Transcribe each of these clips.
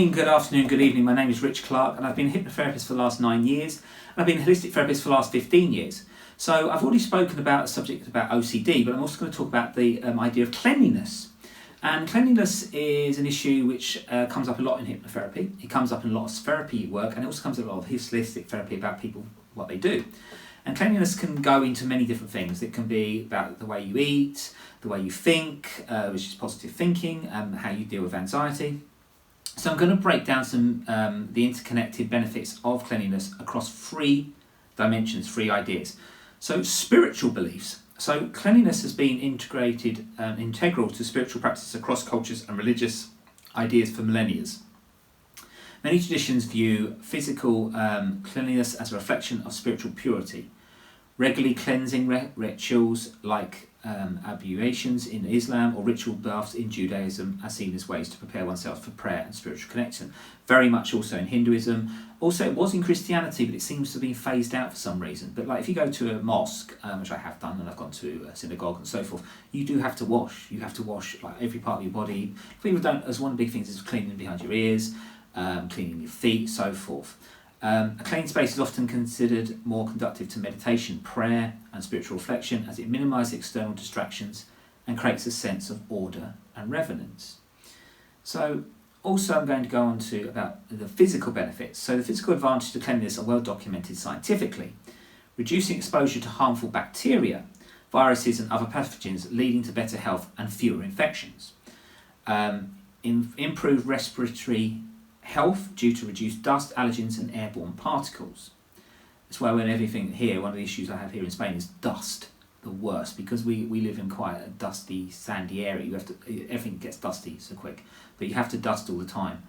Good afternoon, good evening. My name is Rich Clark and I've been a hypnotherapist for the last 9 years and I've been a holistic therapist for the last 15 years. So I've already spoken about a subject about OCD, but I'm also going to talk about the idea of cleanliness. And cleanliness is an issue which comes up a lot in hypnotherapy. It comes up in a lot of therapy work, and it also comes up in a lot of holistic therapy about people, what they do. And cleanliness can go into many different things. It can be about the way you eat, the way you think, which is positive thinking, how you deal with anxiety. So I'm going to break down some the interconnected benefits of cleanliness across 3 dimensions, 3 ideas. So spiritual beliefs. So cleanliness has been integral to spiritual practices across cultures and religious ideas for millennia. Many traditions view physical cleanliness as a reflection of spiritual purity. Regularly cleansing rituals like ablutions in Islam or ritual baths in Judaism are seen as ways to prepare oneself for prayer and spiritual connection. Very much also in Hinduism. Also it was in Christianity, but it seems to be phased out for some reason. But like if you go to a mosque, which I have done, and I've gone to a synagogue and so forth, you do have to wash. You have to wash like every part of your body. People don't, as one of the big things is cleaning behind your ears, cleaning your feet, so forth. A clean space is often considered more conducive to meditation, prayer and spiritual reflection, as it minimises external distractions and creates a sense of order and reverence. So also I'm going to go on to about the physical benefits. So the physical advantages of cleanliness are well documented scientifically. Reducing exposure to harmful bacteria, viruses and other pathogens, leading to better health and fewer infections. Improved respiratory health due to reduced dust, allergens and airborne particles. That's why when everything here, one of the issues I have here in Spain is dust, the worst, because we live in quite a dusty, sandy area. You have to, everything gets dusty so quick, but you have to dust all the time.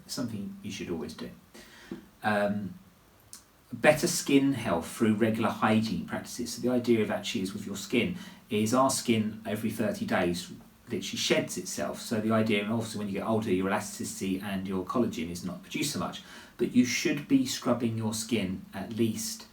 Something you should always do. Better skin health through regular hygiene practices. So the idea of actually is with your skin is our skin every 30 days literally sheds itself. So the idea, and also when you get older, your elasticity and your collagen is not produced so much, but you should be scrubbing your skin at least,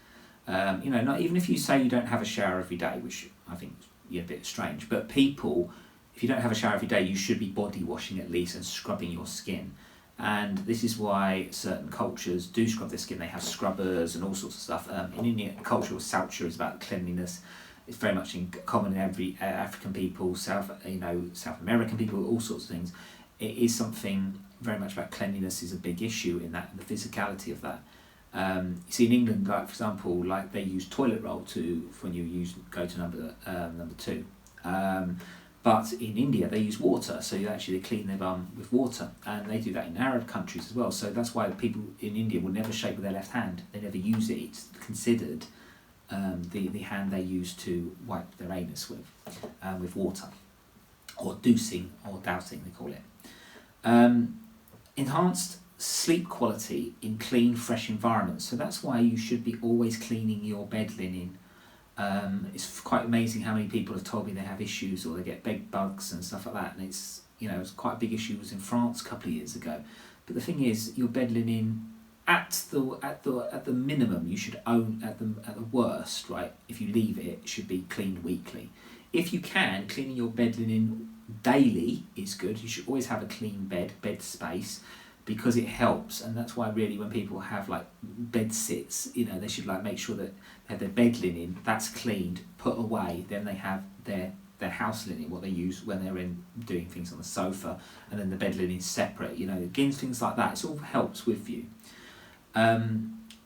not even if you say you don't have a shower every day, which I think is a bit strange, but people, if you don't have a shower every day, you should be body washing at least and scrubbing your skin. And this is why certain cultures do scrub their skin. They have scrubbers and all sorts of stuff. In Indian culture, Saucha is about cleanliness. It's very much common in every African people, South American people, all sorts of things. It is something very much about cleanliness is a big issue in that, the physicality of that. You see in England, like for example, like they use toilet roll when you go to number 2. But in India they use water, so they clean their bum with water, and they do that in Arab countries as well. So that's why people in India will never shake with their left hand. They never use it. It's considered the hand they use to wipe their anus with water, or dousing, they call it. Enhanced sleep quality in clean, fresh environments. So that's why you should be always cleaning your bed linen. It's quite amazing how many people have told me they have issues or they get bed bugs and stuff like that. And it's quite a big issue. It was in France a couple of years ago. But the thing is, your bed linen, at the minimum, you should own at the worst, right? If you leave it, it should be cleaned weekly. If you can, cleaning your bed linen daily is good. You should always have a clean bed space, because it helps. And that's why really when people have like bed sits, they should like make sure that they have their bed linen, that's cleaned, put away. Then they have their house linen, what they use when they're doing things on the sofa, and then the bed linen is separate. Again, things like that. It all helps with you.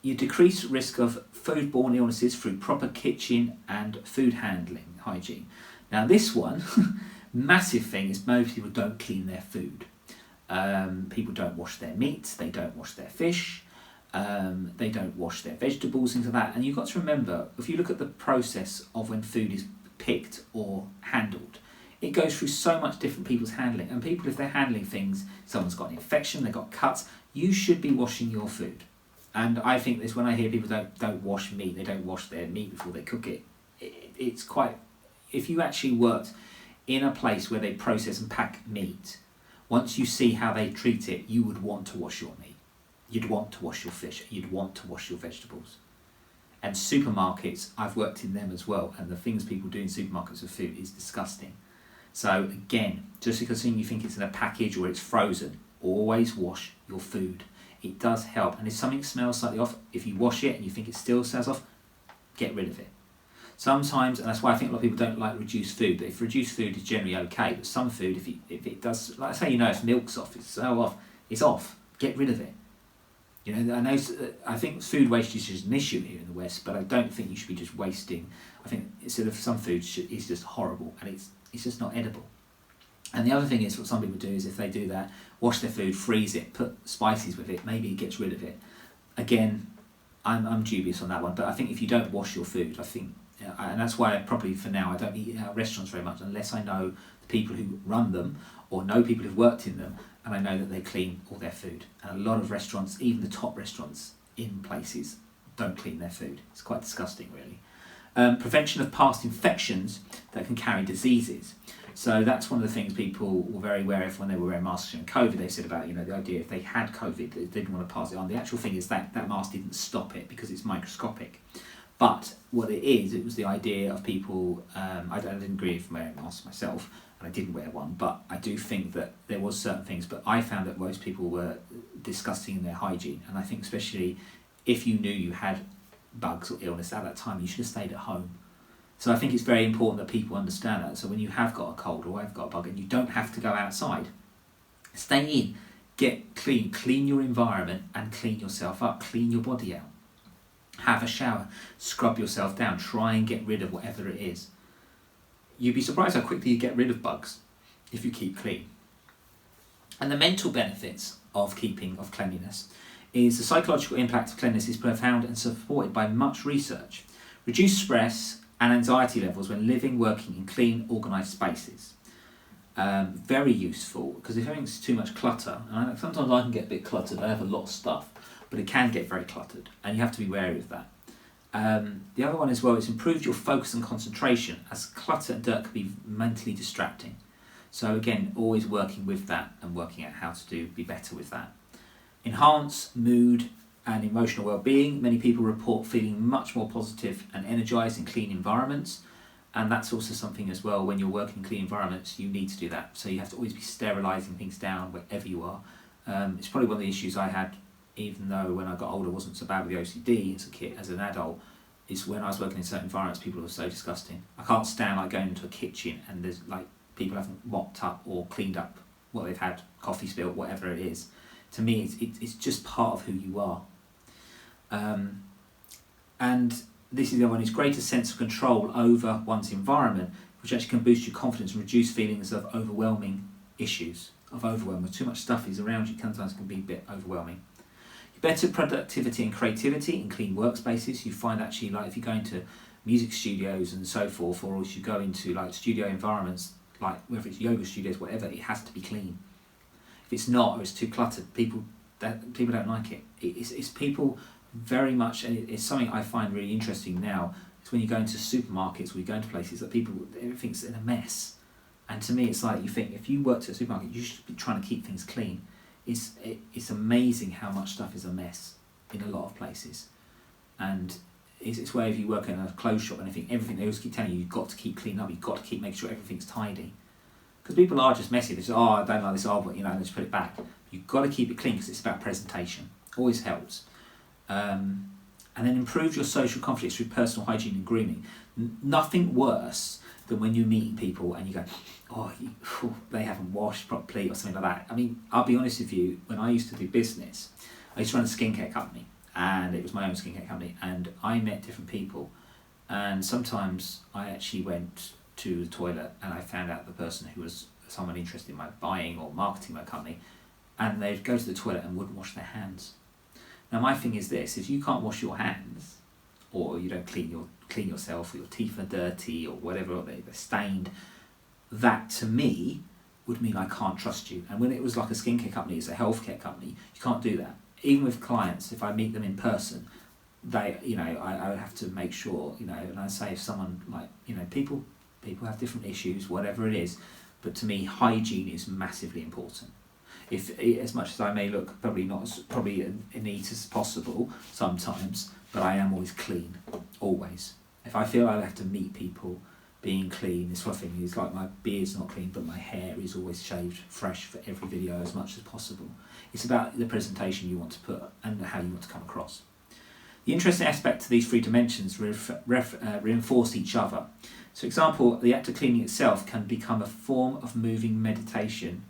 You decrease risk of foodborne illnesses through proper kitchen and food handling, hygiene. Now this one, massive thing is most people don't clean their food. People don't wash their meat, they don't wash their fish, they don't wash their vegetables, things like that. And you've got to remember, if you look at the process of when food is picked or handled, it goes through so much different people's handling. And people, if they're handling things, someone's got an infection, they've got cuts, you should be washing your food. And I think this, when I hear people don't wash meat, they don't wash their meat before they cook it, it's quite, if you actually worked in a place where they process and pack meat, once you see how they treat it, you would want to wash your meat. You'd want to wash your fish. You'd want to wash your vegetables. And supermarkets, I've worked in them as well, and the things people do in supermarkets with food is disgusting. So again, just because you think it's in a package or it's frozen, always wash your food. It does help. And if something smells slightly off, if you wash it and you think it still smells off, get rid of it. Sometimes, and that's why I think a lot of people don't like reduced food, but if reduced food is generally okay, but some food, if it does, like say, if milk's off, it's so off, it's off, get rid of it. I think food wastage is an issue here in the West, but I don't think you should be just wasting. I think instead of some food is just horrible and it's just not edible. And the other thing is, what some people do is if they do that, wash their food, freeze it, put spices with it, maybe it gets rid of it. Again, I'm dubious on that one, but I think if you don't wash your food, I think, and that's why probably for now I don't eat out restaurants very much unless I know the people who run them or know people who've worked in them, and I know that they clean all their food. And a lot of restaurants, even the top restaurants in places, don't clean their food. It's quite disgusting, really. Prevention of past infections that can carry diseases. So that's one of the things people were very aware of when they were wearing masks during COVID. They said about, the idea if they had COVID, they didn't want to pass it on. The actual thing is that mask didn't stop it because it's microscopic. But what it was the idea of people, I didn't agree with wearing masks myself, and I didn't wear one, but I do think that there was certain things, but I found that most people were disgusting in their hygiene, and I think especially if you knew you had bugs or illness at that time, you should have stayed at home. So I think it's very important that people understand that. So when you have got a cold or have got a bug and you don't have to go outside, stay in, get clean your environment and clean yourself up, clean your body out. Have a shower, scrub yourself down, try and get rid of whatever it is. You'd be surprised how quickly you get rid of bugs if you keep clean. And the mental benefits of cleanliness is the psychological impact of cleanliness is profound and supported by much research. Reduced stress and anxiety levels when living, working in clean, organised spaces. Very useful, because if everything's too much clutter, and sometimes I can get a bit cluttered, I have a lot of stuff, but it can get very cluttered, and you have to be wary of that. The other one as well is improved your focus and concentration, as clutter and dirt can be mentally distracting. So again, always working with that and working out how to be better with that. Enhance mood and emotional well-being. Many people report feeling much more positive and energised in clean environments, and that's also something as well, when you're working in clean environments, you need to do that. So you have to always be sterilising things down wherever you are. It's probably one of the issues I had, even though when I got older wasn't so bad with the OCD as a kid, as an adult, is when I was working in certain environments, people were so disgusting. I can't stand going into a kitchen and there's people haven't mopped up or cleaned up what they've had, coffee spilt, whatever it is. To me, it's just part of who you are. And this is the other one, is greater sense of control over one's environment, which actually can boost your confidence and reduce feelings of overwhelming issues, when too much stuff is around you, sometimes can be a bit overwhelming. Better productivity and creativity in clean workspaces. You find actually, if you go into music studios and so forth, or if you go into studio environments, whether it's yoga studios, whatever, it has to be clean. If it's not, or it's too cluttered, people don't like it. It's people very much, and it's something I find really interesting now, is when you go into supermarkets or you go into places that everything's in a mess. And to me, it's you think, if you worked at a supermarket, you should be trying to keep things clean. It's amazing how much stuff is a mess in a lot of places. And it's where if you work in a clothes shop and everything they always keep telling you, you've got to keep clean up, you've got to keep making sure everything's tidy. Because people are just messy. They say, I don't like this, but let's put it back. You've got to keep it clean because it's about presentation. Always helps. And then improve your social confidence through personal hygiene and grooming. Nothing worse than when you're meeting people and you go, they haven't washed properly or something like that. I'll be honest with you, when I used to do business, I used to run a skincare company, and it was my own skincare company, and I met different people, and sometimes I actually went to the toilet and I found out the person who was someone interested in my buying or marketing my company, and they'd go to the toilet and wouldn't wash their hands. Now my thing is this, if you can't wash your hands, or you don't clean yourself, or your teeth are dirty, or whatever, or they're stained, that to me would mean I can't trust you. And when it was like a skincare company, it's a healthcare company, you can't do that. Even with clients, if I meet them in person, I would have to make sure, and I say if someone people have different issues, whatever it is, but to me, hygiene is massively important. If as much as I may look probably as neat as possible sometimes, but I am always clean, always. If I feel I have to meet people, being clean. This one thing is like my beard's not clean, but my hair is always shaved fresh for every video as much as possible. It's about the presentation you want to put and how you want to come across. The interesting aspect to these three dimensions reinforce each other. So, for example, the act of cleaning itself can become a form of moving meditation,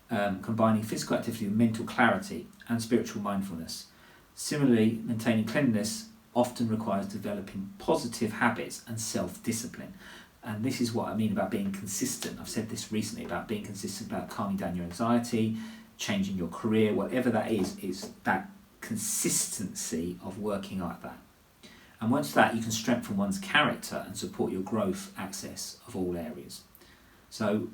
combining physical activity with mental clarity and spiritual mindfulness. Similarly, maintaining cleanliness often requires developing positive habits and self-discipline. And this is what I mean about being consistent. I've said this recently about being consistent, about calming down your anxiety, changing your career, whatever that is that consistency of working like that. And once that, you can strengthen one's character and support your growth access of all areas. So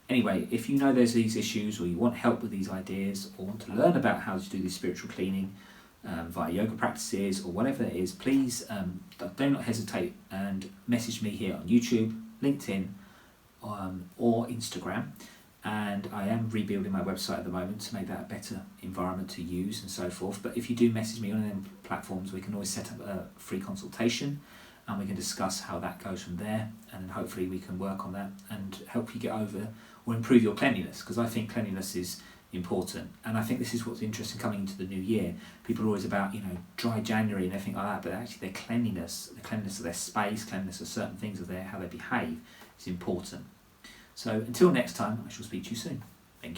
anyway, if you know there's these issues, or you want help with these ideas, or want to learn about how to do this spiritual cleaning via yoga practices or whatever it is, please do not hesitate and message me here on YouTube, LinkedIn, or Instagram. And I am rebuilding my website at the moment to make that a better environment to use and so forth. But if you do message me on them platforms, we can always set up a free consultation and we can discuss how that goes from there, and hopefully we can work on that and help you get over or improve your cleanliness, because I think cleanliness is important. And I think this is what's interesting coming into the new year. People are always about, dry January and everything like that, but actually their cleanliness, the cleanliness of their space, cleanliness of certain things of how they behave is important. So until next time, I shall speak to you soon.